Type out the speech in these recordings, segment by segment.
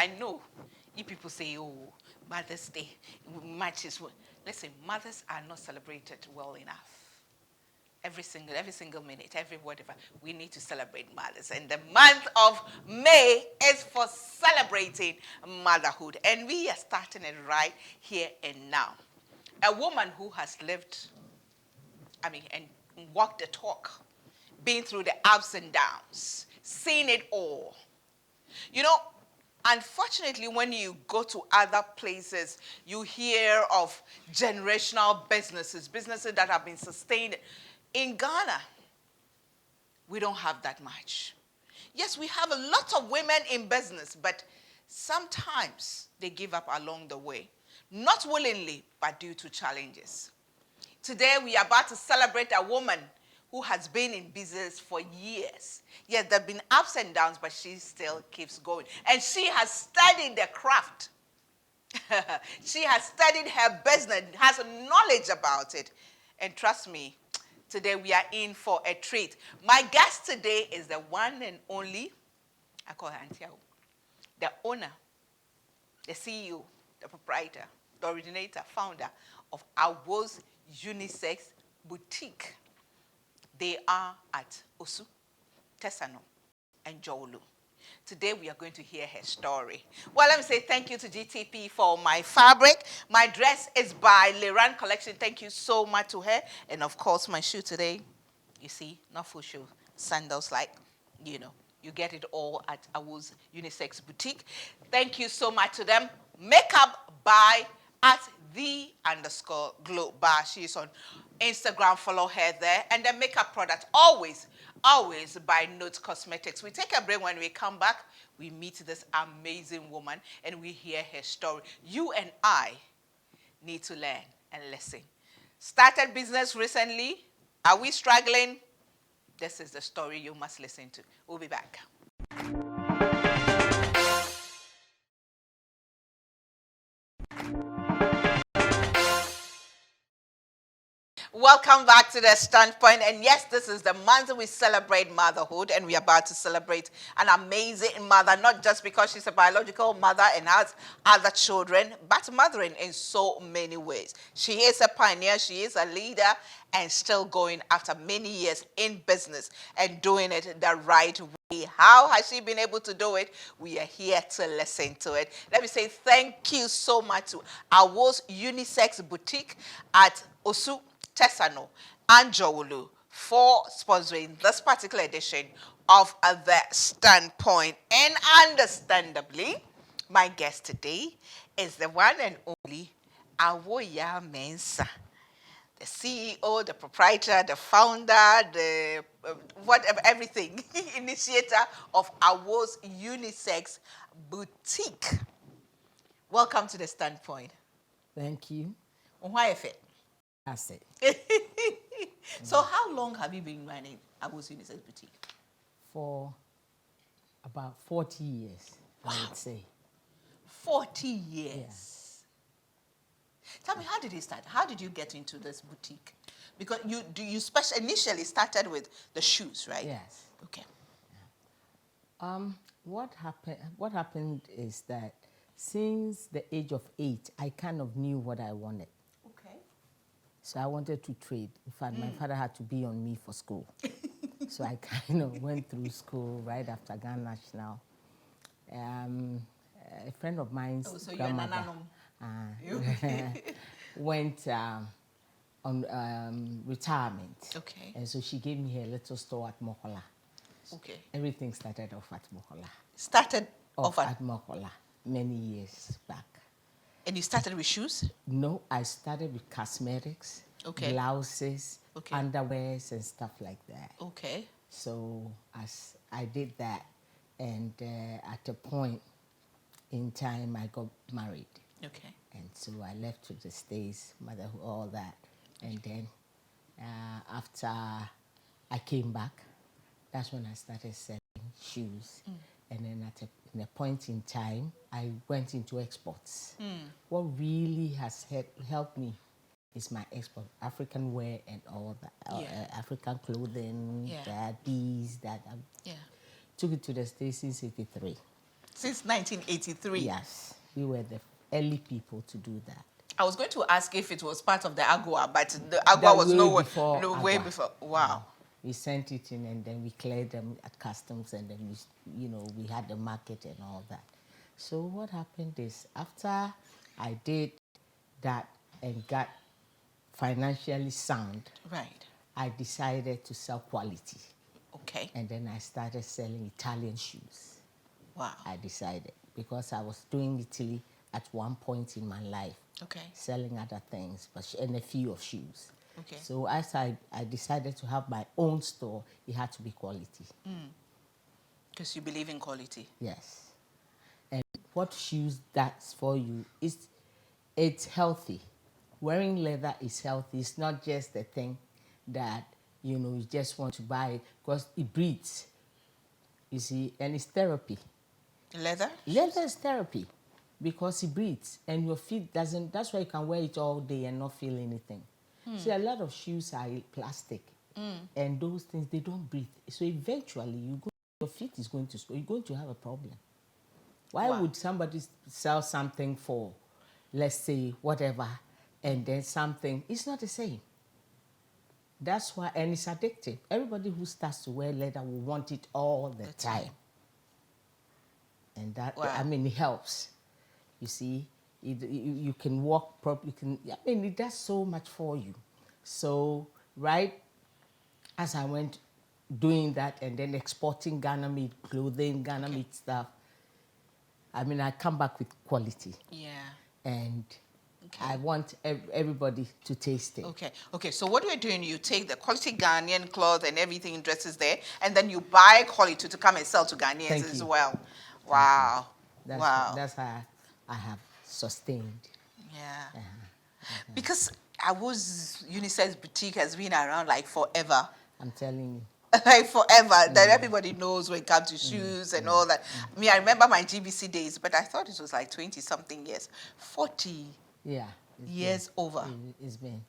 I know you people say, oh, Mother's Day, matches. Listen, mothers are not celebrated well enough. Every single minute, every whatever, we need to celebrate mothers. And the month of May is for celebrating motherhood. And we are starting it right here and now. A woman who has lived, and walked the talk, been through the ups and downs, seen it all. You know, unfortunately, when you go to other places, you hear of generational businesses that have been sustained. In Ghana, we don't have that much. Yes, we have a lot of women in business, but sometimes they give up along the way. Not willingly, but due to challenges. Today, we are about to celebrate a woman who has been in business for years. Yes, there have been ups and downs, but she still keeps going. And she has studied the craft. She has studied her business, has knowledge about it. And trust me, today we are in for a treat. My guest today is the one and only, I call her Auntie, the owner, the CEO, the proprietor, the originator, founder of Awo's Unisex Boutique. They are at Osu, Tesano, and Jowolu. Today we are going to hear her story. Well, let me say thank you to GTP for my fabric. My dress is by Leran Collection. Thank you so much to her. And of course, my shoe today, you see, not full shoe, sandals you get it all at Awo's Unisex Boutique. Thank you so much to them. Makeup by at _glow bar. She is on Instagram. Follow her there. And the makeup product always by Note Cosmetics. We take a break. When we come back, we meet this amazing woman and we hear her story. You and I need to learn and listen. Started business recently. Are we struggling? This is the story you must listen to. We'll be back. Welcome back to The Standpoint. And yes, this is the month we celebrate motherhood, and we're about to celebrate an amazing mother, not just because she's a biological mother and has other children, but mothering in so many ways. She is a pioneer, she is a leader, and still going after many years in business and doing it the right way. How has she been able to do it? We are here to listen to it. Let me say thank you so much to Awo's Unisex Boutique at Osu, Tesano, and Jowolu for sponsoring this particular edition of The Standpoint. And understandably, my guest today is the one and only Awoya Mensah, the CEO, the proprietor, the founder, the whatever, everything, initiator of Awo's Unisex Boutique. Welcome to The Standpoint. Thank you. Why is it? That's it. So how long have you been running Awo's Unisex Boutique? For about 40 years, wow. I would say. 40 years. Yeah. Tell me, how did it start? How did you get into this boutique? Because you initially started with the shoes, right? Yes. Okay. Yeah. What happened is that since the age of 8, I kind of knew what I wanted. Okay. So I wanted to trade. In fact, my father had to be on me for school. So I kind of went through school right after Ghana National. A friend of mine's grandmother went on retirement. Okay. And so she gave me her little store at Mokola. Okay. Everything started off at Mokola. Started off at Mokola many years back. And you started with shoes? No, I started with cosmetics, okay, blouses, okay, underwears, and stuff like that. Okay. So as I did that, and at a point in time, I got married. Okay. And so I left to the States, motherhood, all that. And then after I came back, that's when I started selling shoes. And then in a point in time, I went into exports. What really has helped me is my export, African wear and all that, African clothing, that bees, that. Took it to the States since '83. Since 1983. Yes, we were the early people to do that. I was going to ask if it was part of the AGUA, but the AGUA That was way nowhere. before No, way AGUA. before. Wow. We sent it in, and then we cleared them at customs, and then we had the market and all that. So what happened is, after I did that and got financially sound, Right. I decided to sell quality. Okay. And then I started selling Italian shoes. Wow. I decided, because I was doing Italy at one point in my life, Okay. selling other things, and a few of shoes. Okay. So as I decided to have my own store, it had to be quality. Because you believe in quality. Yes. And what shoes that's for you is, it's healthy. Wearing leather is healthy. It's not just a thing that, you just want to buy it because it breathes. You see, and it's therapy. Leather? Leather is therapy because it breathes, and your feet doesn't. That's why you can wear it all day and not feel anything. See, a lot of shoes are plastic, and those things, they don't breathe. So eventually, your feet is going to swell. You're going to have a problem. Why Wow. would somebody sell something for, let's say, whatever, and then something? It's not the same. That's why, and it's addictive. Everybody who starts to wear leather will want it all the time. And that, Wow. it helps. You see, you can walk properly. It does so much for you. So, right as I went doing that and then exporting Ghana-made clothing, Ghana-made stuff, I come back with quality. Yeah. And Okay. I want everybody to taste it. Okay. Okay. So what we're doing, you take the quality Ghanaian cloth and everything, dresses there, and then you buy quality to come and sell to Ghanaians Thank as you. well. Wow. Wow. That's how I have sustained. Yeah. Because Unisex Boutique has been around like forever. I'm telling you. Like forever, that everybody knows when it comes to shoes and all that. I remember my GBC days, but I thought it was like 20-something years. 40 Yeah. years over. It's been.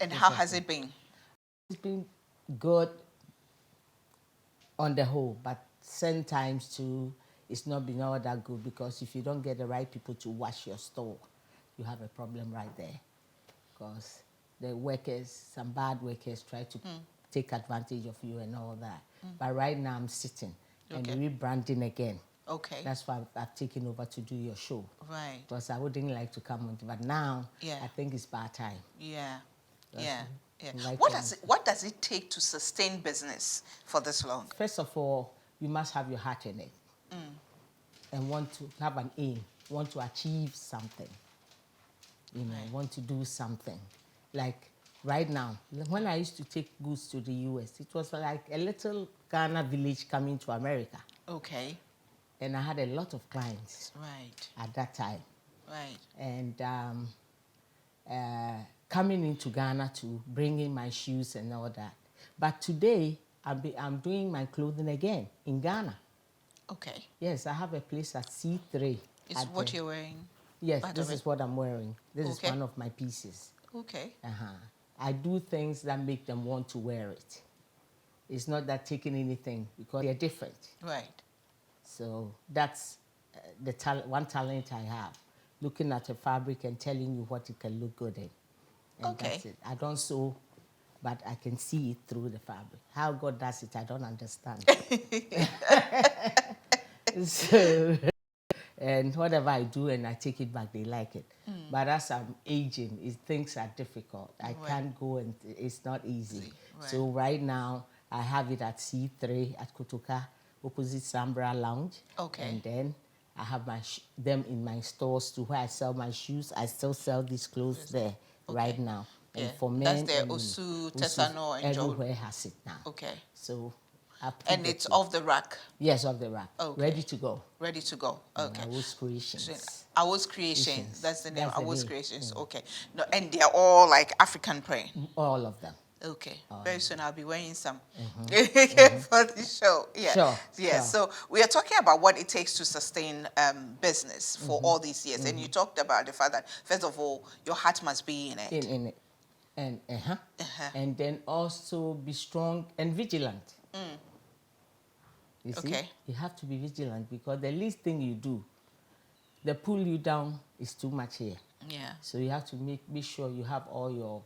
And how has it been? It's been good on the whole, but sometimes too, it's not been all that good, because if you don't get the right people to wash your store, you have a problem right there. Because the workers, some bad workers, try to take advantage of you and all that. But right now I'm sitting and rebranding again. Okay. That's why I've taken over to do your show. Right. Because I wouldn't like to come on, but now I think it's about time. Yeah. That's Yeah. Yeah. like What does it take to sustain business for this long? First of all, you must have your heart in it and want to have an aim, want to achieve something, want to do something. Like right now, when I used to take goods to the US, it was like a little Ghana village coming to America. Okay. And I had a lot of clients at that time. Right. And coming into Ghana to bring in my shoes and all that. But today, I'm doing my clothing again in Ghana. Okay. Yes, I have a place at C3. Is what you're wearing? Yes, this is what I'm wearing. This is Okay. one of my pieces. Okay. I do things that make them want to wear it. It's not that taking anything, because they're different. Right. So that's one talent I have, looking at a fabric and telling you what it can look good in. And that's it. I don't sew, but I can see it through the fabric. How God does it, I don't understand. So, and whatever I do and I take it back, they like it. But as I'm aging, things are difficult. I can't go, and it's not easy. Right. So right now, I have it at C3 at Kotoka, opposite Sambra Lounge. Okay. And then I have them in my stores too, where I sell my shoes. I still sell these clothes there right now. And for men, that's the Osu, Tesano, and everywhere has it now. Okay. So, and it's off the rack. Yes, off the rack. Okay. Ready to go. Ready to go. Okay. Awos Creations. Awos Creations. That's the name. Awos Creations. Yeah. Okay. No, and they're all like African print. All of them. Okay. Very soon I'll be wearing some for the show. Yeah. Sure. Yeah. Sure. So we are talking about what it takes to sustain business for all these years, and you talked about the fact that first of all your heart must be in it. In it, and and then also be strong and vigilant. You see, Okay. you have to be vigilant because the least thing you do, they pull you down is too much here. Yeah. So you have to make sure you have all your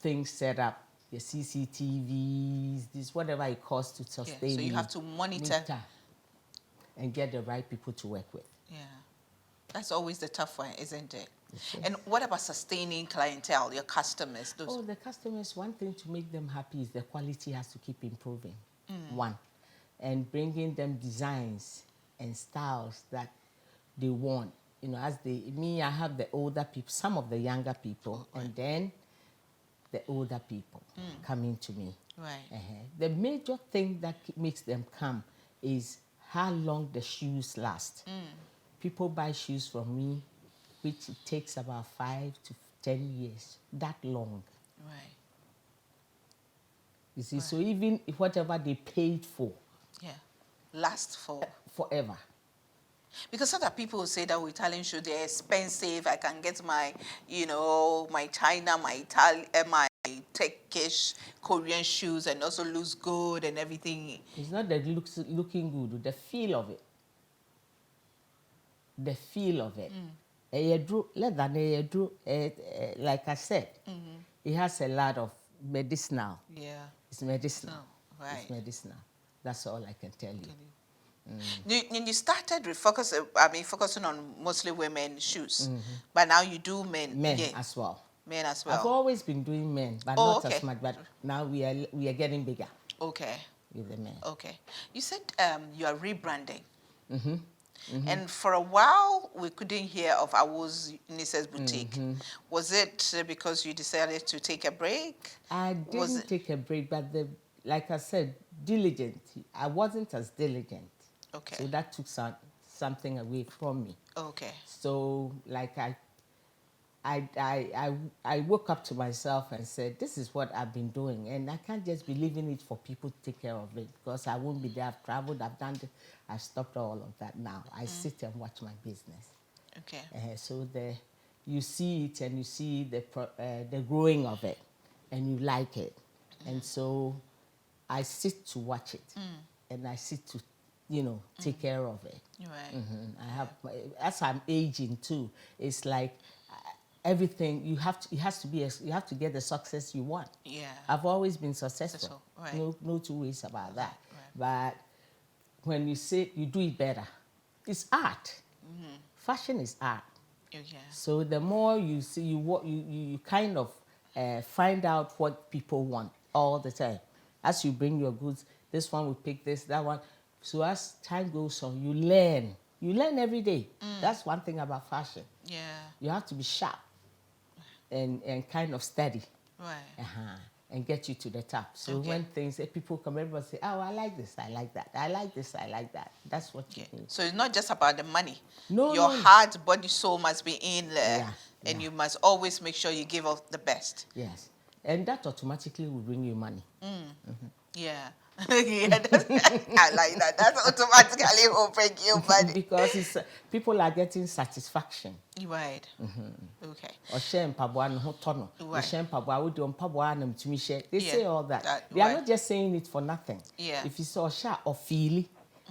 things set up, your CCTVs, this whatever it costs to sustain So you you. have to monitor And get the right people to work with. Yeah. That's always the tough one, isn't it? Yes. And what about sustaining clientele, your customers? Oh, the customers, one thing to make them happy is the quality has to keep improving. One. And bringing them designs and styles that they want. You know, I have the older people, some of the younger people, and then the older people coming to me. Right. The major thing that makes them come is how long the shoes last. People buy shoes from me, which it takes about 5 to 10 years, that long. Right. You see, so even if whatever they paid for, last for forever. Because other people say that with Italian shoes they're expensive. I can get my, my China, my Turkish, Korean shoes and also looks good and everything. It's not that looking good, the feel of it. The feel of it. Like I said, it has a lot of medicinal. Yeah. It's medicinal. Right. It's medicinal. That's all I can tell you. You started with focusing on mostly women shoes, but now you do men. Men as well. Men as well. I've always been doing men, but not as much. But now we are getting bigger. Okay. With the men. Okay. You said you are rebranding. And for a while, we couldn't hear of Awo's Unisex Boutique. Was it because you decided to take a break? I didn't take a break, but like I said, diligent. I wasn't as diligent. Okay. So that took something away from me. Okay. So like I woke up to myself and said, this is what I've been doing, and I can't just be leaving it for people to take care of it because I won't be there. I've traveled, I've done it. I've stopped all of that now. I sit and watch my business. Okay. So you see it and you see the growing of it, and you like it, and so I sit to watch it, and I sit to, take care of it. Right. I have, as I'm aging too, it's like everything you have to get the success you want. Yeah. I've always been successful. Right. No two ways about that. Right. But when you say you do it better, it's art. Fashion is art. Yeah. So the more you see, you kind of find out what people want all the time. As you bring your goods, this one will pick this, that one. So as time goes on, you learn. You learn every day. That's one thing about fashion. Yeah. You have to be sharp and kind of steady. Right. And get you to the top. So when people come, everybody say, oh, I like this, I like that. I like this, I like that. That's what you need. So it's not just about the money. No, Your heart, body, soul must be in there. And you must always make sure you give up the best. Yes. And that automatically will bring you money. Yeah. I like that. That automatically will bring you money. Because people are getting satisfaction. Right. Okay. Or share mpaboa no hotono. Or share mpaboa with your mpaboa na mtumi share. They say all that. They are not just saying it for nothing. Yeah. If you saw share or feel,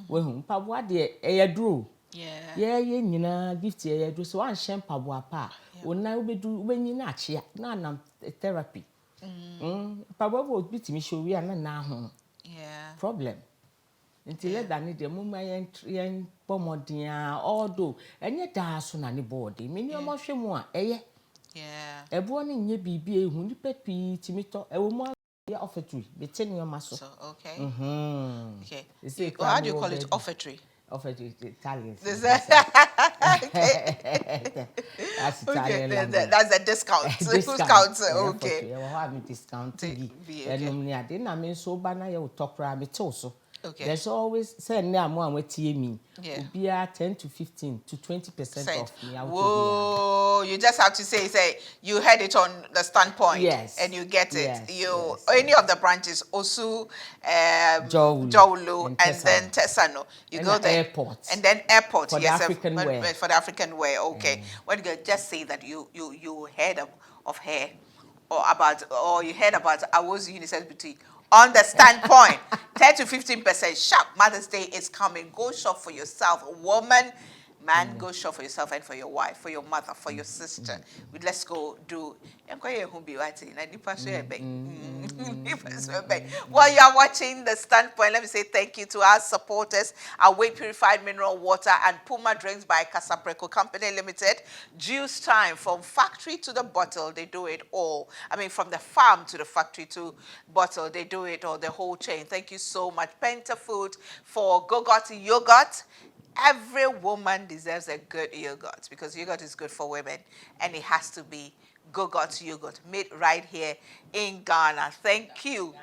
well, mpaboa de eyadru. Yeah. Yeah, nyina Gifty eyadru. So one share mpaboa pa. Ona ubedu ubenyina achia. Na therapy. Mpaboa wo bitimi show we na ho. Yeah. Problem. Until then, the moment yen pomodia, although, and yet that's on any body. Many of my more, eh? Yeah. A born in ye be who you peppy, Timito, a woman offertory, be 10 your muscle. So, okay. Okay. How do you call it? Offertory. Offertory, Italian. That's Italian. That's a discount. Discount. Okay. Well, have me discount. And I didn't so banner you talk around me also. Okay. There's always say now more and what me. Yeah. Be 10 to 15 to 20% off me. Whoa, you just have to say you had it on the standpoint. Yes. And you get it. Yes. Any of the branches, Osu, Jowlu, and then Tesano. You and go there. Airport. And then airport. For the African wear. For the African wear, okay. What you just say that you heard of her or you heard about Awo's Unisex Boutique on the standpoint. 10 to 15% shop. Mother's Day is coming. Go shop for yourself. Woman, man, go shop for yourself and for your wife, for your mother, for your sister. Let's go do. While you are watching the standpoint, let me say thank you to our supporters, Away Purified Mineral Water and Puma Drinks by Casapreco Company Limited. Juice time, from factory to the bottle, they do it all. I mean, from the farm to the factory to bottle, they do it all, the whole chain. Thank you so much. Penta Food for Go-Got Yogurt. Every woman deserves a good yogurt because yogurt is good for women, and it has to be Go-Got yogurt made right here in Ghana. Thank you.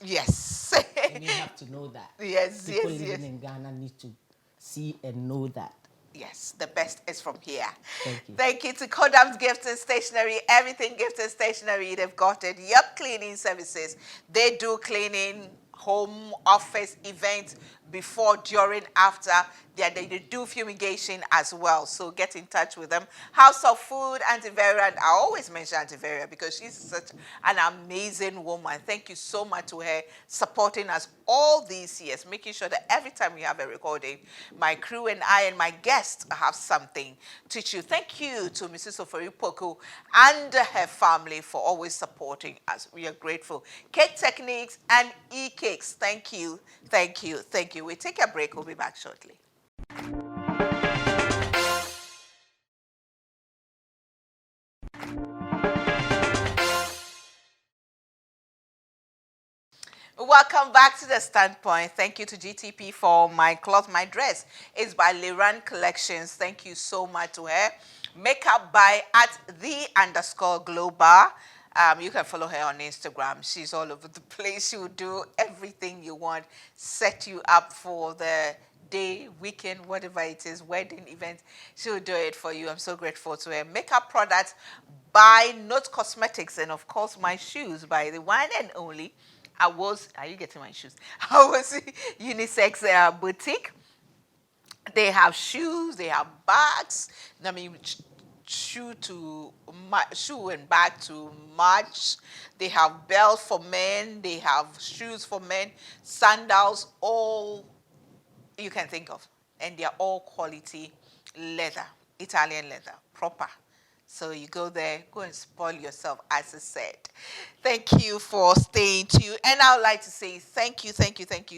Yes. And you have to know that. Yes, People yes, living yes. in Ghana need to see and know that. Yes, the best is from here. Thank you. Thank you to Kodam's Gift and Stationery. Everything gift and stationery, they've got it. Yup, cleaning services. They do cleaning, home, office, events, before, during, after. They do fumigation as well. So get in touch with them. House of Food, Auntie Vera. I always mention Auntie Vera because she's such an amazing woman. Thank you so much to her supporting us all these years, making sure that every time we have a recording, my crew and I and my guests have something to teach you. Thank you to Mrs. Ofori Poku and her family for always supporting us. We are grateful. Cake Techniques and E-Cakes. Thank you, thank you, thank you. We take a break. We'll be back shortly. Welcome back to the standpoint. Thank you to GTP for my cloth, my dress. It's by Liran Collections. Thank you so much to her. Makeup by @the_global. You can follow her on Instagram. She's all over the place. She will do everything you want, set you up for the day, weekend, whatever it is, wedding event. She will do it for you. I'm so grateful to her. Makeup products by Note Cosmetics, and of course my shoes by the one and only. Are you getting my shoes? I was Unisex Boutique. They have shoes, they have bags. I mean, shoe and bag to match. They have belts for men. They have shoes for men, sandals, all you can think of. And they are all quality leather, Italian leather, proper. So you go there, go and spoil yourself, as I said. Thank you for staying tuned. And I would like to say thank you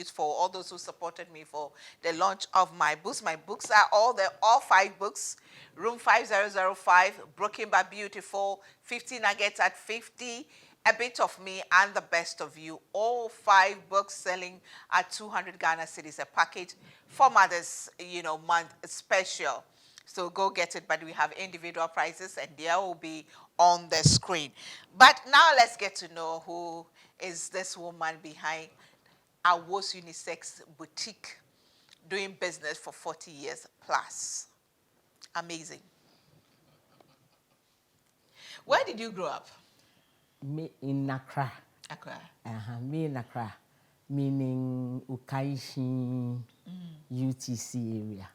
for all those who supported me for the launch of my books. My books are all 5 books. Room 5005, Broken but Beautiful, 50 Nuggets at 50, A Bit of Me, and The Best of You. All 5 books selling at 200 Ghana cedis a package for Mother's, month special. So go get it, but we have individual prices and they will be on the screen. But now let's get to know who is this woman behind Awos Unisex Boutique, doing business for 40 years plus. Amazing. Where did you grow up? Me in Accra. Accra. Me in Accra, meaning Ukaishi, UTC area.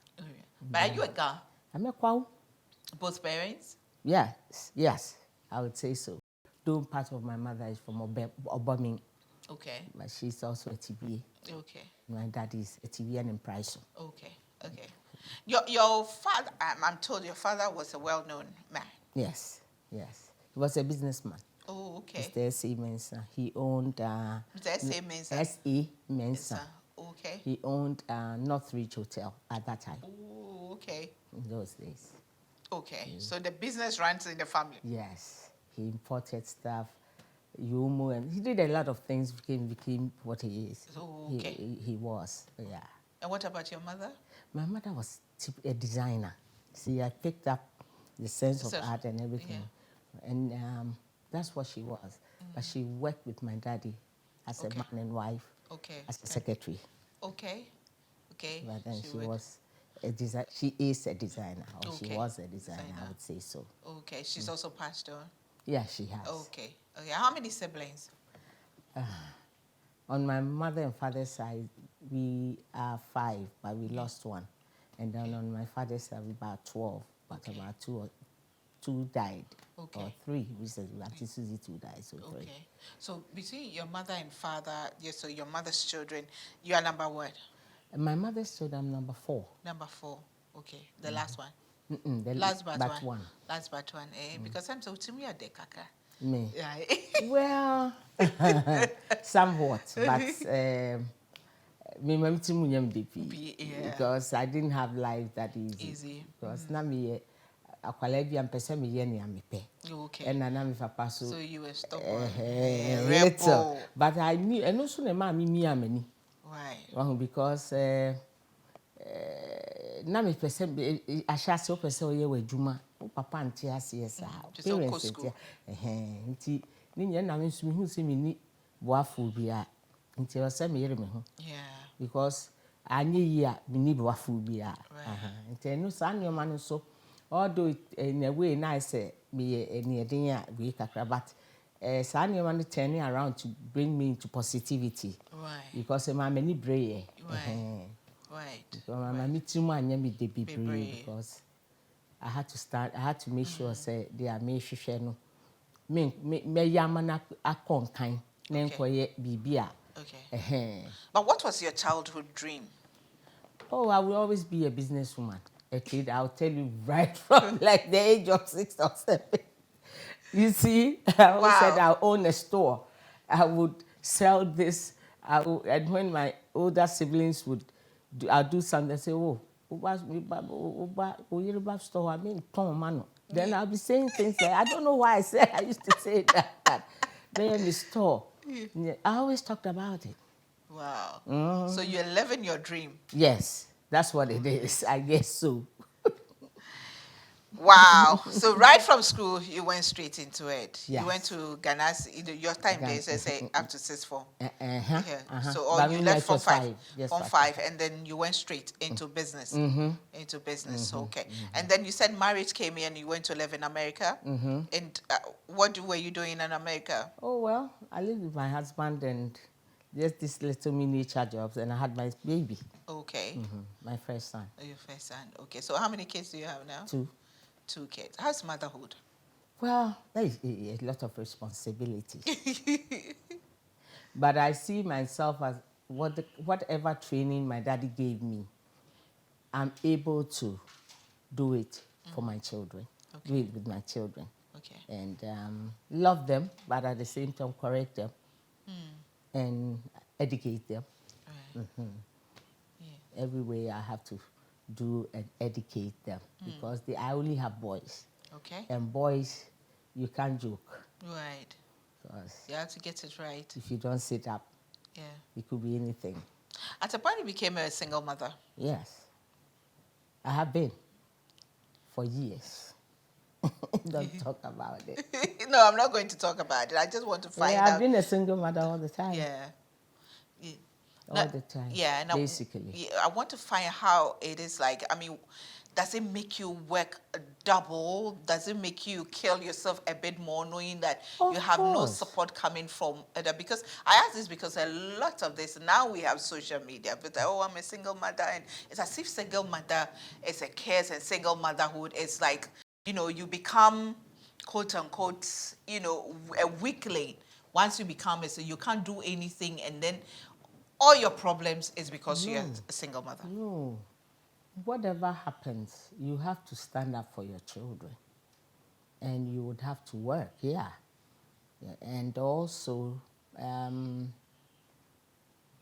But are you a girl? I'm a Kwau. Both parents? Yes, I would say so. Though part of my mother is from Oboming. Okay. But she's also a TBA. Okay. My dad is a TBN in Price. Okay. Your father, I'm told your father was a well-known man. Yes. He was a businessman. Oh, okay. Mr. S.A. Mensah. He owned... Mr. S.A. Mensah. S.A. Mensah. Okay. He owned Northridge Hotel at that time. Oh, okay. In those days. Okay. So the business runs in the family. Yes. He imported stuff. Yumu, and he did a lot of things, became what he is. Oh, okay. He was, yeah. And what about your mother? My mother was a designer. See, I picked up the sense of art and everything. Yeah. And that's what she was. But she worked with my daddy as a man and wife, as a secretary. Okay. But then she was a designer. She is a designer, or she was a designer, I would say so. Okay. She's also passed on? Yeah, she has. Okay. How many siblings? On my mother and father's side, we are 5, but we lost 1. And then on my father's side, we about 12, but about two died. Okay. Or 3 recently. Auntie Susie too died, so 3. Okay. So between your mother and father, yes, so your mother's children, you are number what? And my mother's children, I'm number 4. Number 4. Okay. The last one. The Last but one. one. Last but one. Because I'm so to me a dekaka. Me. Yeah. Well, somewhat, but me mum to me because I didn't have life that easy. Because na me akwala bi am pese me ye ne amepe. Okay. And na me papa so you were stubborn. little. But I knew, and also ne ma me amani. Right. Because na me pese ashase o pese o ye wadwuma o papa ante ase esa parents ante nti ni nya na me nso me hu se me ni boafo bia nti o se me yere me ho because anye yi a me ni boafo bia nti no sa ne ma no so although in a way nice me any eden a we kakra but sa ne ma no turning around to bring me into positivity, right? Because my many brain Right. Because my meeting one me de be because I had to make sure say they are me hwehwe no me yama na akonkan na enkoye bibia. Okay. But what was your childhood dream? Oh, I will always be a businesswoman. A kid, I'll tell you right from like the age of 6 or 7. You see, I always said I'll own a store. I would sell this. And when my older siblings would I'll do something, say, oh, store, I mean, then I'll be saying things like, I don't know why I used to say that. Then in the store. I always talked about it. Wow. So you're living your dream. Yes, that's what it is. I guess so. Wow. So right from school, you went straight into it. Yes. You went to Ghana. Your time there is say up to 6 form. So but you left Form 5. Yes, Form 5, and then you went straight into business. Into business. Okay. And then you said marriage came in and you went to live in America. And what were you doing in America? Oh, well, I lived with my husband and just this little miniature jobs, and I had my baby. Okay. My first son. Oh, your first son. Okay. So how many kids do you have now? 2. 2 kids. How's motherhood? Well, there is a lot of responsibility. But I see myself as whatever training my daddy gave me, I'm able to do it for my children, do it with my children. Okay. And love them, but at the same time correct them and educate them. Right. Every way I have to do and educate them because I only have boys. Okay. And boys, you can't joke. Right. Because you have to get it right. If you don't sit up, it could be anything. At a point, you became a single mother. Yes. I have been for years. Don't talk about it. No, I'm not going to talk about it. I just want to find out. I've been a single mother all the time. All the time. Yeah, basically. I want to find how it is like. I mean, does it make you work double? Does it make you kill yourself a bit more, knowing that you have no support coming from other? Because I ask this because a lot of this now we have social media. But I'm a single mother, and it's as if single mother is a curse, and single motherhood is like, you become, quote unquote, a weakling. Once you become you can't do anything, and then all your problems is because you're a single mother. No. Whatever happens, you have to stand up for your children. And you would have to work, and also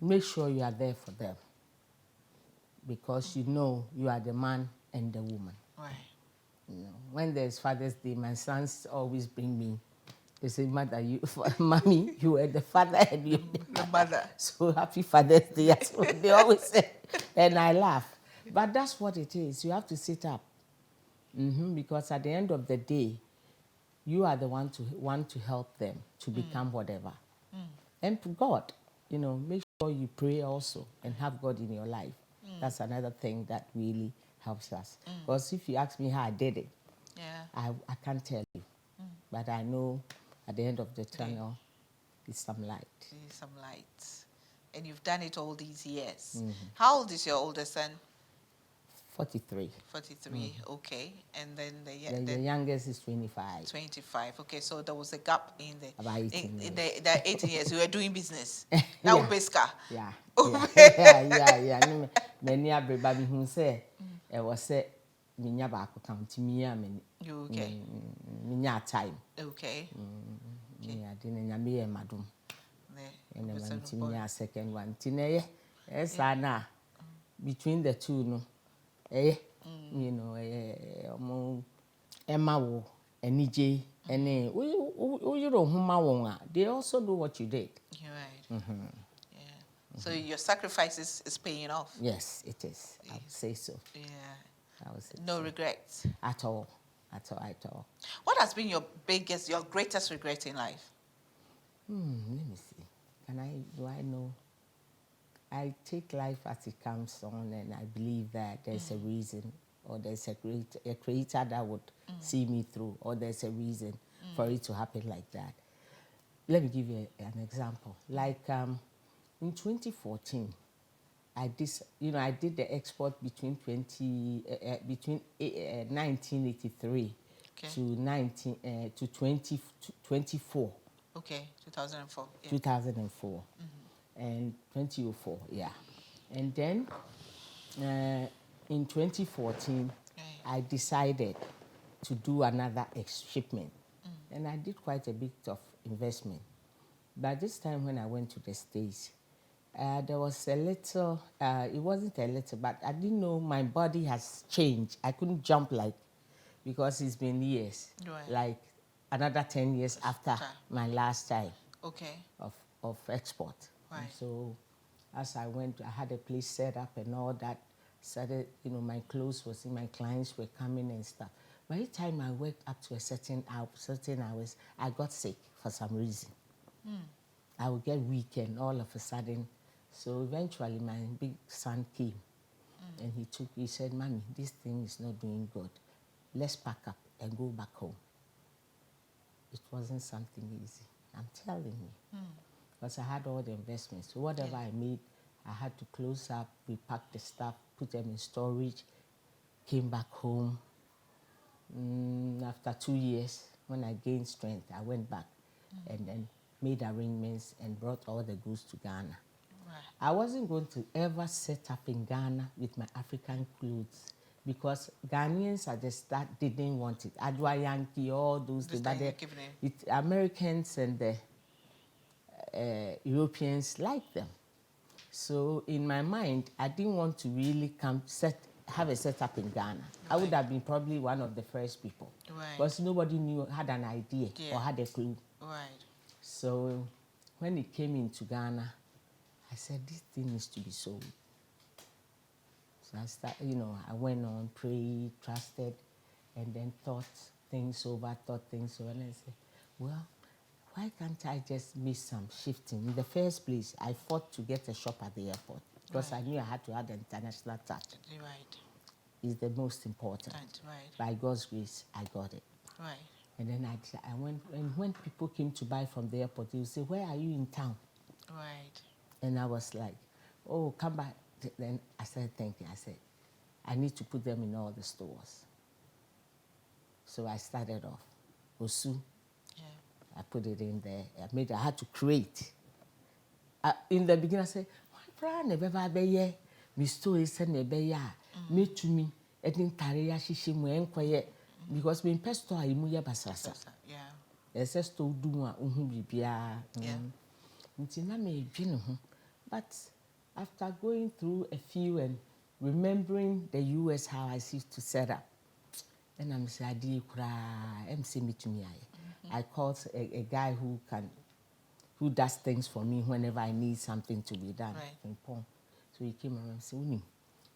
make sure you are there for them. Because you are the man and the woman. Right. When there's Father's Day, my sons always bring me. They say, Mommy, you are the father and you are the mother. So happy Father's Day. That's what they always say. And I laugh. But that's what it is. You have to sit up. Because at the end of the day, you are the one to help them to become whatever. And to God, make sure you pray also and have God in your life. That's another thing that really helps us. Because if you ask me how I did it, I can't tell you. But I know at the end of the tunnel, it's some light. It's some light. And you've done it all these years. How old is your older son? 43. 43, okay. And then The youngest is 25. 25, okay. So there was a gap in the About 18 years. The 18 years. You were doing business. Yeah. That was Yeah. Yeah. Many abreba me who say, it was said, Minya baako count me a many. You okay? Minya time. Okay. Yeah, didn't yami madam. And then one second one. Tine, sana between the two, no. You know, Emma wo, and EJ, and you know whom they also do what you did. You're right. Yeah. So your sacrifices is paying off. Yes, it is. I would say so. Yeah. I would say no so. regrets At all. What has been your greatest regret in life? Let me see. Do I know? I take life as it comes on, and I believe that there's a reason, or there's a creator that would see me through, or there's a reason for it to happen like that. Let me give you an example. Like in 2014, I did the export between 1983 to 2024. Okay, 2004. Yeah. 2004 and 2004, yeah. And then in 2014, I decided to do another shipment, and I did quite a bit of investment. But this time when I went to the States, there was a little, it wasn't a little, but I didn't know my body has changed. I couldn't jump because it's been years, like another 10 years after my last time of export. Right. So as I went, I had a place set up and all that. Started, my clothes was in, my clients were coming and stuff. By the time I worked up to a certain hours, I got sick for some reason. I would get weak and all of a sudden. So eventually my big son came and he said, "Mommy, this thing is not doing good. Let's pack up and go back home." It wasn't something easy, I'm telling you. Because I had all the investments. So whatever I made, I had to close up. We packed the stuff, put them in storage, came back home. After 2 years, when I gained strength, I went back and then made arrangements and brought all the goods to Ghana. Right. I wasn't going to ever set up in Ghana with my African clothes because Ghanaians at the start didn't want it. Adwa Yankee, all those things. But the Americans and the Europeans liked them. So in my mind, I didn't want to really have a setup in Ghana. Right. I would have been probably one of the first people. Right. Because nobody had an idea or had a clue. Right. So when it came into Ghana, I said, this thing needs to be sold. So I started, I went on, prayed, trusted, and then thought things over, and I said, well, why can't I just make some shifting? In the first place, I fought to get a shop at the airport because I knew I had to add an international touch. Right. It's the most important. Right. By God's grace, I got it. Right. And then I went, and when people came to buy from the airport, they would say, "Where are you in town?" Right. And I was like, "Oh, come back." Then I started thinking, I said, I need to put them in all the stores. So I started off. Osu. I put it in there. I had to create. In the beginning, I said, "Why never be me story send me me to me. It didn't carry a shishi mu because me pesto I muya basasa. Yeah. There's a store doing bibia. Yeah. Ntina me dream. But after going through a few and remembering the US how I used to set up, and I'm saying, "I did cry. I'm saying me to me." I called a guy who does things for me whenever I need something to be done. Right. So he came around and said, "Uni,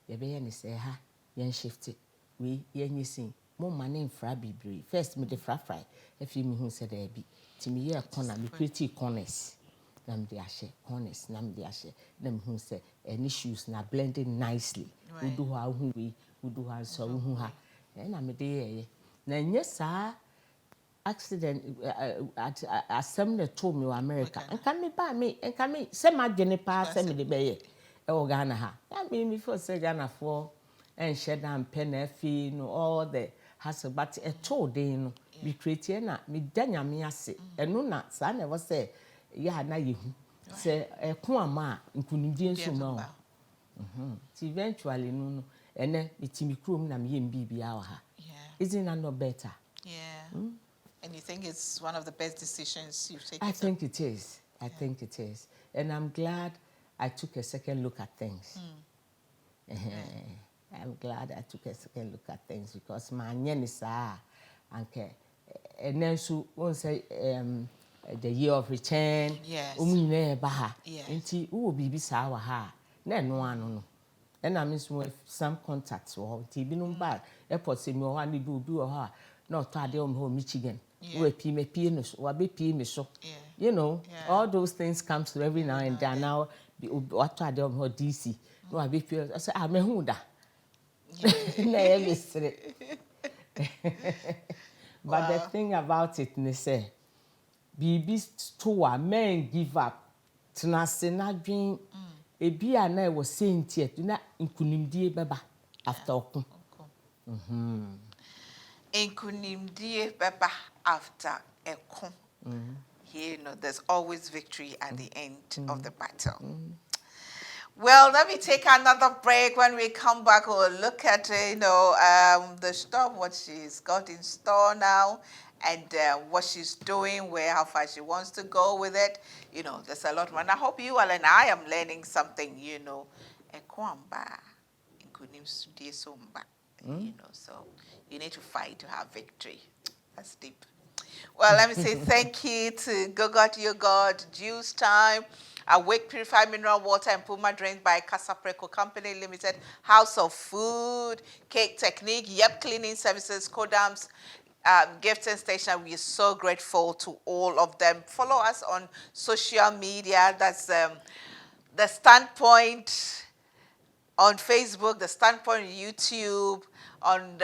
you say ha, you shift it. We you see, more money in fra bibri. First me the fry. If you me who said there be, to me here corner, me pretty corners. Nam de ashe corners, nam de ashe. Them who say any shoes na blended nicely. Who do how who do how so who ha. And I'm a day. Then yes, sir. Accident at assembly told me America and can me buy me and can me send my Jenny pass me the bay or Ghana ha. That mean before say Ghana for and share down pen fee, no all the hassle, but a told day no be creating na me danya me ase and no na sa never say ya na you say a kwama nkunimdie nso ma eventually no and then it's me chrome na me mbibi ha. Isn't that not better? Yeah. And you think it's one of the best decisions you've taken? I think it is. I think it is. And I'm glad I took a second look at things. I'm glad I took a second look at things because my nyenisa and then so one say the year of return. Yes. Yes. Inti who bibi sa wa ha. Na no ano no. And I mean some contacts or TV bad. Airport say me o ha ni bi o ha. No to ade o me Michigan. We pee me pee no so. We pee me so. You know, all those things come through every now and then. Now what to ade o me DC. No I be pee. I say ah me hu da. Na e mystery. But the thing about it, ne say, bibi to men give up. Tenase na dwen ebi a na e wo senti na nkunimdie beba after okun. Nkunimdie beba after ekun. You know, there's always victory at the end of the battle. Well, let me take another break. When we come back, we'll look at, the stuff, what she's got in store now, and what she's doing, how far she wants to go with it. You know, there's a lot more. And I hope you all and I am learning something, you know. So you need to fight to have victory. That's deep. Well, let me say thank you to Go God Your God, Juice Time, Awake Purified Mineral Water and Puma Drinks by Casapreco Company Limited, House of Food, Cake Technique, Yep Cleaning Services, Kodams, Gifty Station. We are so grateful to all of them. Follow us on social media. That's The Standpoint on Facebook, The Standpoint on YouTube, on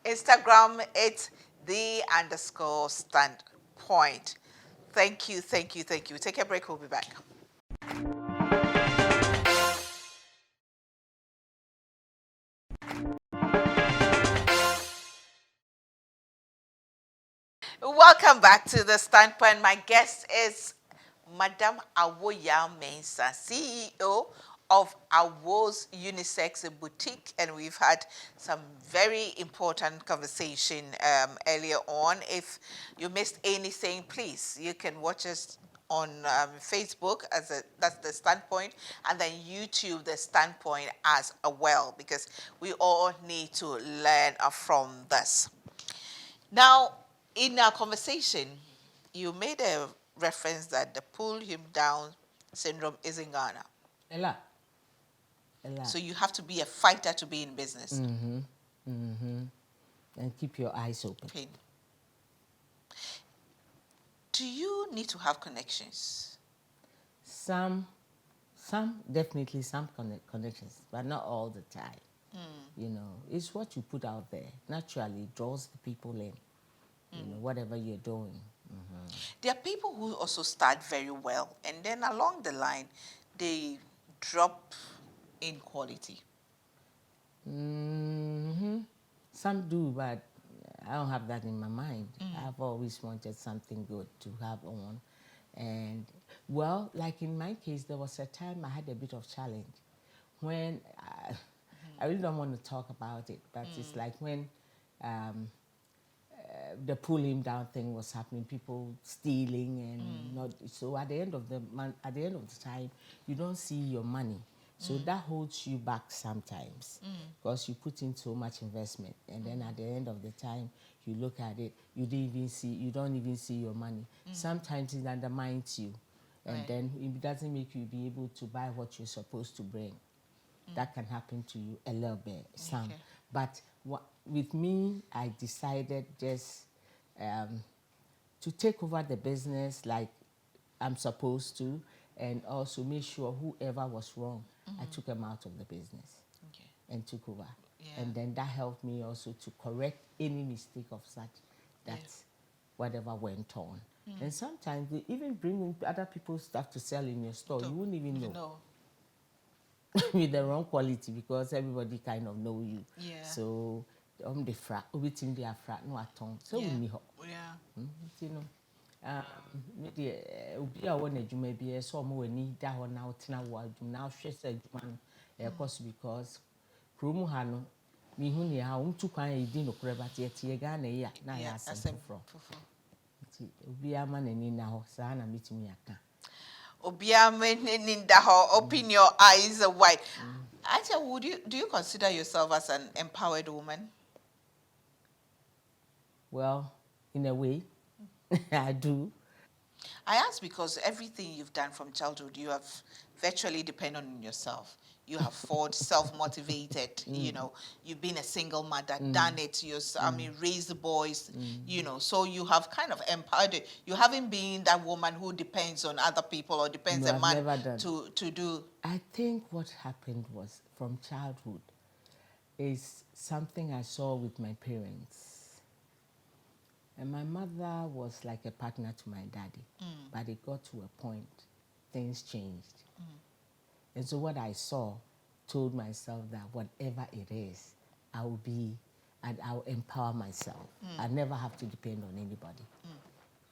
Instagram, it's _standpoint. Thank you. Take a break. We'll be back. Welcome back to The Standpoint. My guest is Madam Awoya Mensah, CEO of Awo's Unisex Boutique, and we've had some very important conversation earlier on. If you missed anything, please, you can watch us on Facebook that's The Standpoint, and then YouTube, The Standpoint as well, because we all need to learn from this. Now, in our conversation, you made a reference that the pull him down syndrome is in Ghana. A lot. So you have to be a fighter to be in business. And keep your eyes open. Okay. Do you need to have connections? Some definitely some connections, but not all the time. You know, it's what you put out there. Naturally, it draws the people in. You know, whatever you're doing. There are people who also start very well, and then along the line, they drop in quality. Some do, but I don't have that in my mind. I've always wanted something good to have on. And, well, like in my case, there was a time I had a bit of challenge when I really don't want to talk about it, but it's like when the pull him down thing was happening, people stealing and not. So at the end of the month, at the end of the time, you don't see your money. So that holds you back sometimes because you put in so much investment, and then at the end of the time, you look at it, you don't even see your money. Sometimes it undermines you, and then it doesn't make you be able to buy what you're supposed to bring. That can happen to you a little bit, some. Okay. But with me, I decided just to take over the business like I'm supposed to, and also make sure whoever was wrong, I took them out of the business and took over. And then that helped me also to correct any mistake of such that whatever went on. And sometimes they even bring in other people's stuff to sell in your store. You wouldn't even know. with the wrong quality because everybody kind of know you. Yeah. So the fra, everything they are fra, no at all. So Yeah. we need Yeah. you know. Maybe obi a wona adwuma bi so mo wani da ho na otena wo adwuma na hwe se adwuma no course because krom ha no mi hu ne ha umtu kwan e di no kore ba tie ga na ya na ya asem fro ti obi ama na ni na ho sa na mitimi aka obi ama ni da ho open your eyes wide. Auntie, do you consider yourself as an empowered woman? Well, in a way I do. I ask because everything you've done from childhood, you have virtually depended on yourself. You have fought, self-motivated, you know, you've been a single mother, done it, raised the boys, you know, so you have kind of empowered it. You haven't been that woman who depends on other people or depends on a man to do. I think what happened was from childhood is something I saw with my parents. And my mother was like a partner to my daddy. But it got to a point, things changed. And so what I saw told myself that whatever it is, I will be, and I'll empower myself. I never have to depend on anybody.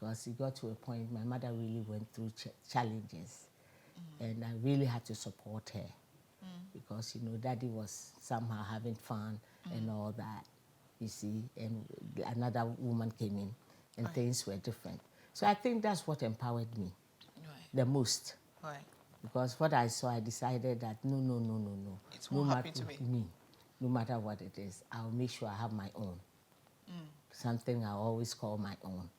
Because it got to a point, my mother really went through challenges. And I really had to support her. Because, you know, daddy was somehow having fun and all that. You see, and another woman came in, and things were different. So I think that's what empowered me the most. Because what I saw, I decided that no. It's more happy to me. No matter what it is, I'll make sure I have my own. Something I always call my own.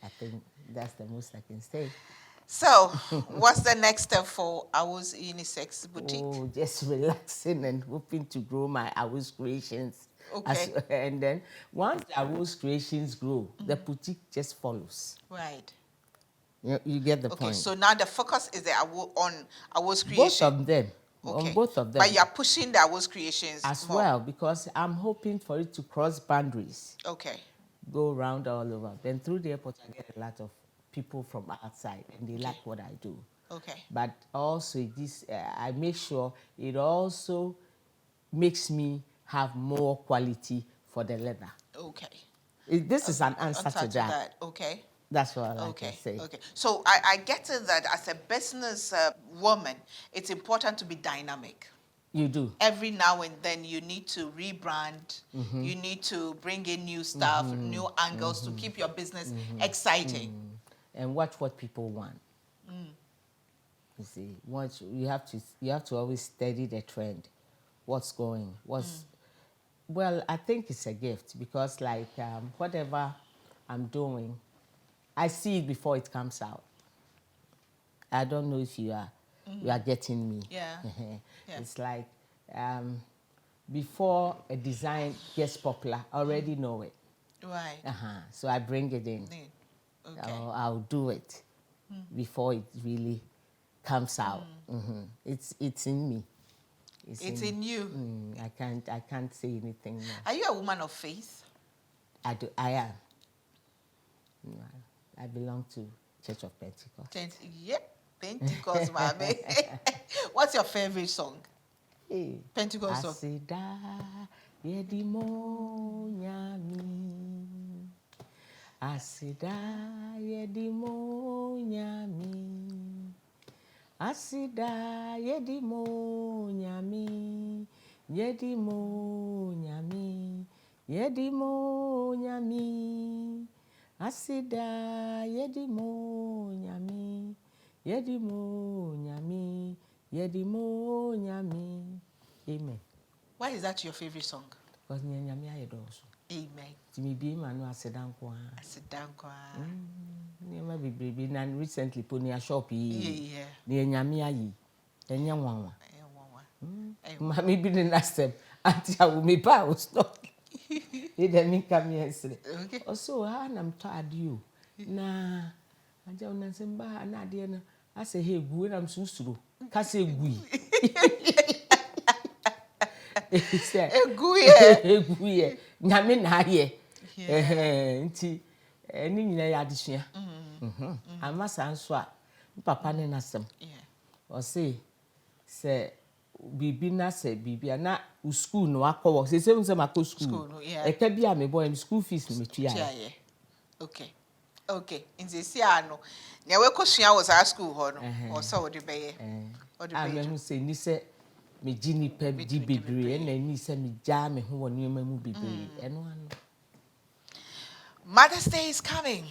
I think that's the most I can say. So, what's the next step for Awu's Unisex Boutique? Oh, just relaxing and hoping to grow my Awu's creations. Okay. And then once the Awu's creations grow, the boutique just follows. Right. You get the point. Okay, so now the focus is on Awu's creations. Both of them. Okay. On both of them. But you're pushing the Awu's creations as more. well, because I'm hoping for it to cross boundaries. Okay. Go around all over. Then through the airport, I get a lot of people from outside, and they like what I do. Okay. But also, this I make sure it also makes me have more quality for the leather. Okay. This is an answer to that. Okay. That's what I can say. Okay. So I get it that as a business woman, it's important to be dynamic. You do. Every now and then you need to rebrand. You need to bring in new stuff, new angles to keep your business exciting. And watch what people want. You see, once you have to always study the trend. What's going? Well, I think it's a gift because like whatever I'm doing, I see it before it comes out. I don't know if you are getting me. Yeah. It's like before a design gets popular, I already know it. Right. So I bring it in. Okay. I'll do it before it really comes out. It's in me. It's in you. I can't say anything more. Are you a woman of faith? I am. I belong to Church of Pentecost. Yep, Pentecost, mommy. What's your favorite song? Hey. Pentecost song. Asida yedimo nyami. Asida yedimo nyami. Asida yedimo nyami. Yedimo nyami. Yedimo nyami. Asida yedimo nyami. Yedimo nyami. Yedimo nyami. Amen. Why is that your favorite song? Because nyami ayedoso. Amen. Timi bi manu asidankwa. Asidankwa. Nyama bibi na recently poni a shop yi. Yeah. Ni nyami ayi. Enya nwanwa. Mami bi ni na step. Auntie awu me pa o stop. E dey me come here say. Okay. Also ha na mto adio. Na aja una semba na ade na ase he gu na msusuro. Ka se gu. Eguye nyame na aye nti eni nyina ya adesua amasa nso a papa ne nasem or say bibi na say bibi na school no akọ say say ma ko school no, yeah. e ka bia me boy school fees me tua. Okay. Okay. In the no. Nya we ko sua was our school ho no. Or so the be or the be. Me say ni say me gini pe di bebre na ni say me ja me ho woni ma mu bebre eno ano. Mother's Day is coming.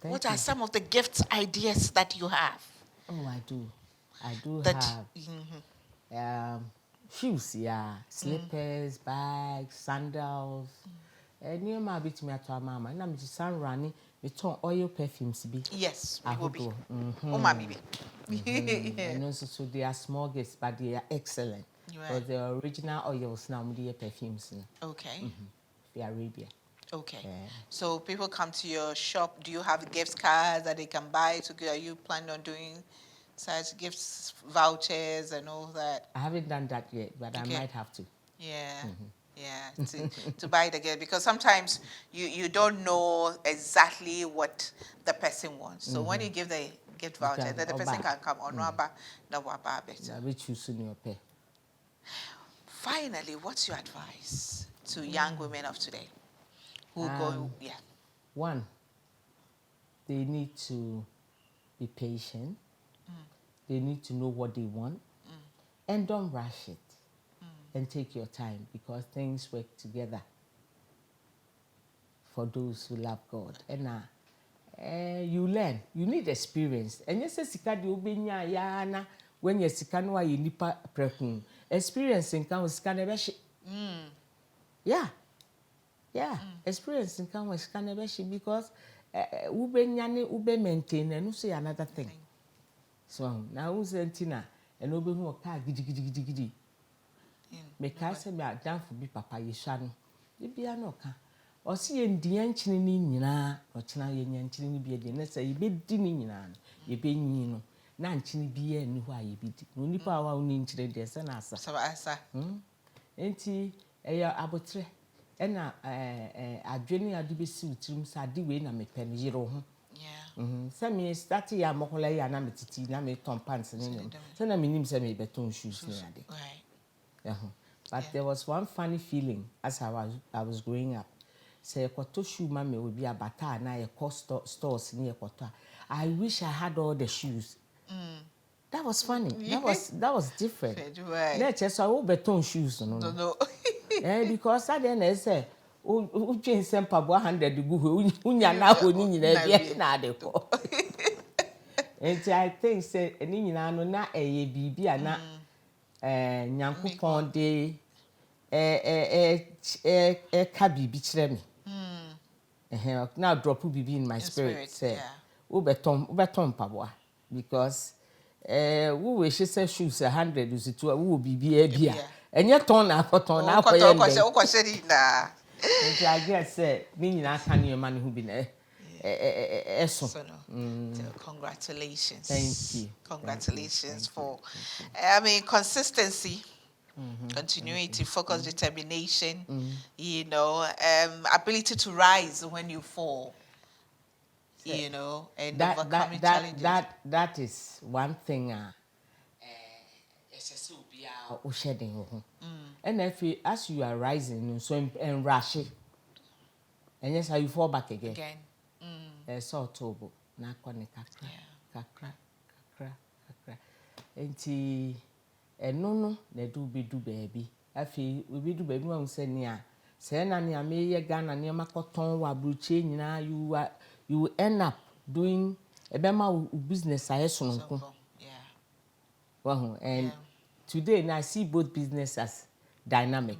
What are some of the gifts ideas that you have? Oh, I do have shoes, slippers, bags, sandals. Near my bit me at mama. And I'm just sun running. We turn oil perfumes be. Yes, I will be. Oh, my baby. And also, so they are small gifts, but they are excellent. Because the original oils now, they are perfumes. Okay. The Arabia. Okay. So people come to your shop. Do you have gift cards that they can buy? Are you planning on doing such gifts, vouchers, and all that? I haven't done that yet, but I might have to. Yeah. Yeah, to buy the gift, because sometimes you don't know exactly what the person wants. So when you give the gift voucher, then the person can come on Finally, what's your advice to young women of today who go? One, they need to be patient. They need to know what they want, and don't rush it. And take your time, because things work together for those who love God. And you learn. You need experience. And yes, sikadi ubenya yana when you sikanwa you nipa prekun. Experience in kan sikanebeshi. Yeah. Experience in kan sikanebeshi, because ubenya ne ube maintain and say another thing. So now uzentina and ube hu ka gidi. Me ka se me adan for bi papa yesha no e bia no ka o se ye ndiye nkyene ni nyina o kyena ye nyankyene ni bia de na se ye be di ni nyina no ye be nyi no na nkyene bia ni ho a ye bi di no nipa a wa oni nkyene de se na asa enti eya abotre e na adwene ade be si utirim sa ade we na me pe ne yiro ho se me start ya mokola ya na metiti na me ton pants ni nyum se na me nim se me be ton shoes ni ade but there was one funny feeling as I was growing up. Say ekoto shoe mama we be abata na ye cost stores ni ekoto. I wish I had all the shoes. That was funny. That was different. Let's just so beton shoes no. Because I then say u change sempa 100 go unya na honi nyina bia na de ko. And I think say ni nyina no na eye bibia na nyankopon de ka bibi kire me now drop bibi in my spirit say wo beton paboa, because we say shoes 100 is to wo bibi e bia enye ton na akoton na akoye ndey o kwasheri na nti I guess say ni nyina kan ye man hu bi na so congratulations. Thank you. Congratulations for I mean consistency. Continuity, focus, determination, you know, ability to rise when you fall, you know, and overcoming challenges. That is one thing. And if you, as you are rising, so and rush it, and yes, how you fall back again. So tobo na kone kakra. Enti no na do baby. Afi we be do baby wan say nia. Say na nia me ye Ghana nia makoton wa bruche nyina you end up doing ebema business ayeso and today na I see both business as dynamic.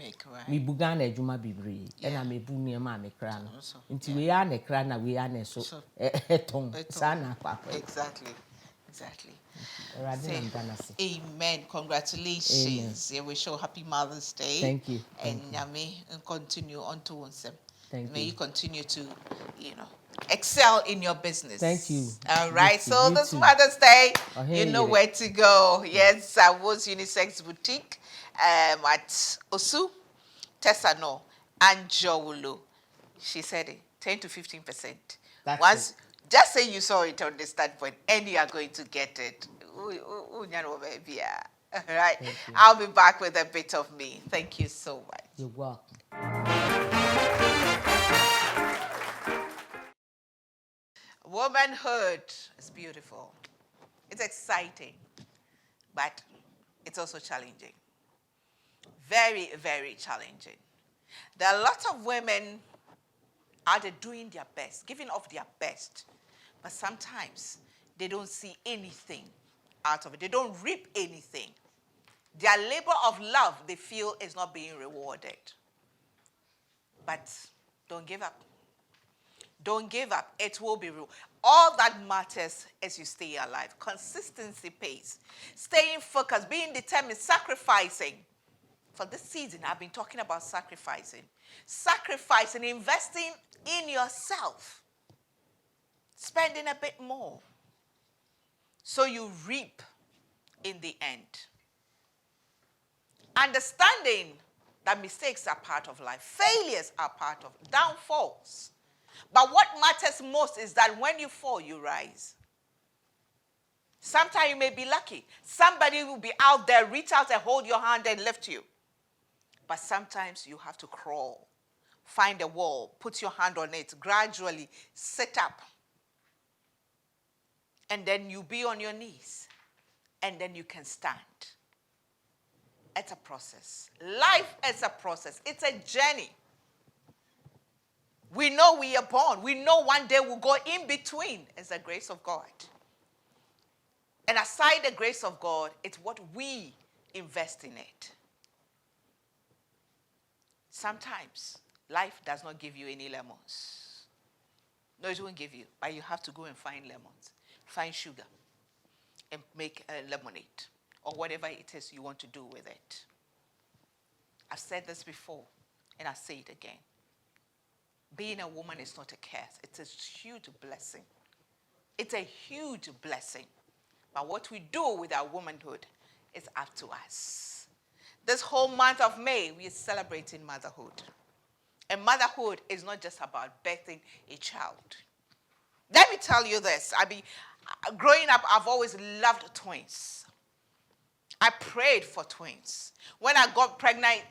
Me bugan ejuma bibre and I me bu niema me kra no. Nti we ya ne kra na we ya ne so eton sana kwa. Exactly. Say, amen. Congratulations. Yeah, we show happy Mother's Day. Thank you. And may continue on to one. May you continue to, you know, excel in your business. Thank you. All right. So this Mother's Day, you know where to go. Yes, I was Unisex Boutique at Osu, Tessano, and Jowulu. She said it, 10 to 15%. Once, just say you saw it on the start point and you are going to get it. All right. Thank you. I'll be back with a bit of me. Thank you so much. You're welcome. Womanhood is beautiful. It's exciting, but it's also challenging. Very, very challenging. There are lots of women out there doing their best, giving off their best, but sometimes they don't see anything out of it. They don't reap anything. Their labor of love, they feel, is not being rewarded. But don't give up. Don't give up. It will be real. All that matters is you stay alive. Consistency pays. Staying focused, being determined, sacrificing. For this season, I've been talking about sacrificing. Sacrificing, investing in yourself. Spending a bit more. So you reap in the end. Understanding that mistakes are part of life. Failures are part of downfalls. But what matters most is that when you fall, you rise. Sometimes you may be lucky. Somebody will be out there, reach out and hold your hand and lift you. But sometimes you have to crawl. Find a wall, put your hand on it, gradually sit up. And then you be on your knees. And then you can stand. It's a process. Life is a process. It's a journey. We know we are born. We know one day we'll go in between. It's the grace of God. And aside the grace of God, it's what we invest in it. Sometimes life does not give you any lemons. No, it won't give you. But you have to go and find lemons. Find sugar. And make a lemonade. Or whatever it is you want to do with it. I've said this before. And I'll say it again. Being a woman is not a curse. It's a huge blessing. It's a huge blessing. But what we do with our womanhood is up to us. This whole month of May, we are celebrating motherhood. And motherhood is not just about birthing a child. Let me tell you this. Growing up, I've always loved twins. I prayed for twins. When I got pregnant,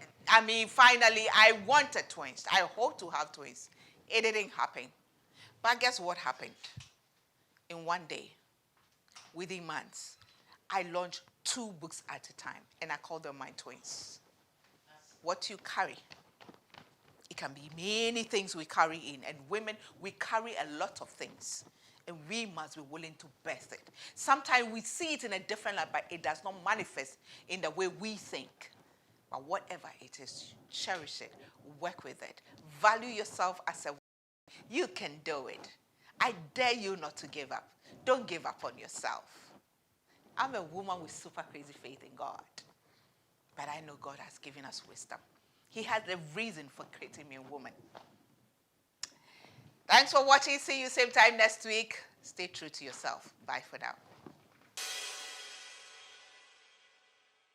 finally, I wanted twins. I hoped to have twins. It didn't happen. But guess what happened? In one day, within months, I launched 2 books at a time, and I called them my twins. What you carry. It can be many things we carry in, and women, we carry a lot of things, and we must be willing to birth it. Sometimes we see it in a different light, but it does not manifest in the way we think. But whatever it is, cherish it, work with it, value yourself as a woman. You can do it. I dare you not to give up. Don't give up on yourself. I'm a woman with super crazy faith in God. But I know God has given us wisdom. He has a reason for creating me a woman. Thanks for watching. See you same time next week. Stay true to yourself. Bye for now.